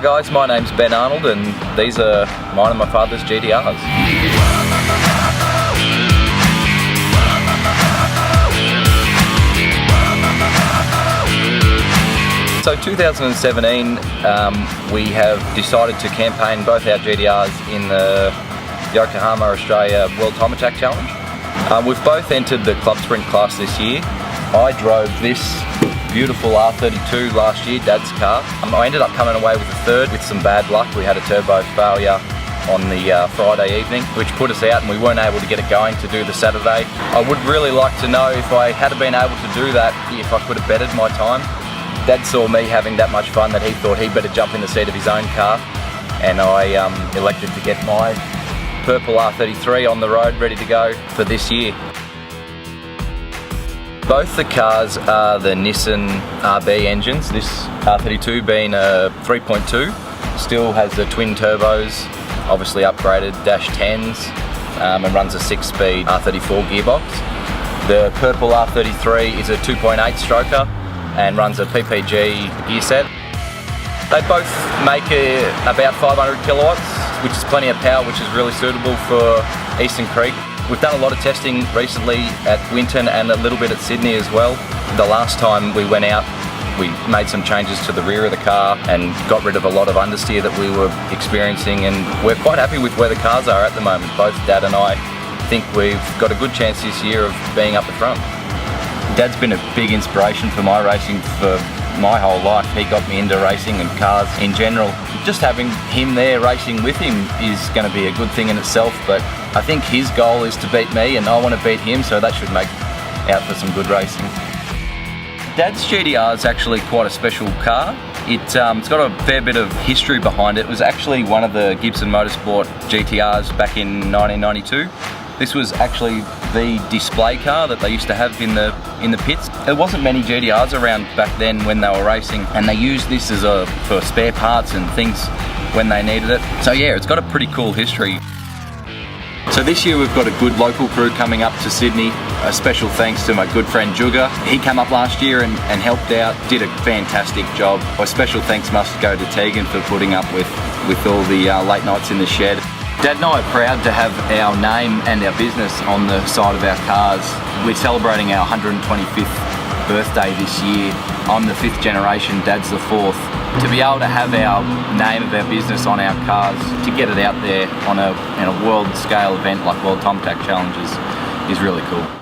Hi guys, my name's Ben Arnold and these are mine and my father's GTRs. So 2017, we have decided to campaign both our GTRs in the Yokohama, Australia World Time Attack Challenge. We've both entered the Club Sprint class this year. I drove this beautiful R32 last year, Dad's car. I ended up coming away with a third with some bad luck. We had a turbo failure on the Friday evening, which put us out and we weren't able to get it going to do the Saturday. I would really like to know if I had been able to do that, if I could have bettered my time. Dad saw me having that much fun that he thought he'd better jump in the seat of his own car, and I elected to get my purple R33 on the road ready to go for this year. Both the cars are the Nissan RB engines, this R32 being a 3.2, still has the twin turbos, obviously upgraded dash 10s, and runs a 6-speed R34 gearbox. The purple R33 is a 2.8 stroker and runs a PPG gear set. They both make about 500 kilowatts, which is plenty of power, which is really suitable for Eastern Creek. We've done a lot of testing recently at Winton and a little bit at Sydney as well. The last time we went out, we made some changes to the rear of the car and got rid of a lot of understeer that we were experiencing, and we're quite happy with where the cars are at the moment. Both Dad and I think we've got a good chance this year of being up the front. Dad's been a big inspiration for my racing for my whole life. He got me into racing and cars in general. Just having him there racing with him is going to be a good thing in itself, but I think his goal is to beat me and I want to beat him, so that should make out for some good racing. Dad's GTR is actually quite a special car. It's got a fair bit of history behind it. It was actually one of the Gibson Motorsport GTRs back in 1992. This was actually the display car that they used to have in the pits. There wasn't many GTRs around back then when they were racing, and they used this as for spare parts and things when they needed it. So yeah, it's got a pretty cool history. So this year we've got a good local crew coming up to Sydney. A special thanks to my good friend Jugger. He came up last year and helped out, did a fantastic job. A special thanks must go to Tegan for putting up with all the late nights in the shed. Dad and I are proud to have our name and our business on the side of our cars. We're celebrating our 125th birthday this year. I'm the 5th generation, Dad's the 4th. To be able to have our name of our business on our cars, to get it out there on a world scale event like World Time Attack Challenges is really cool.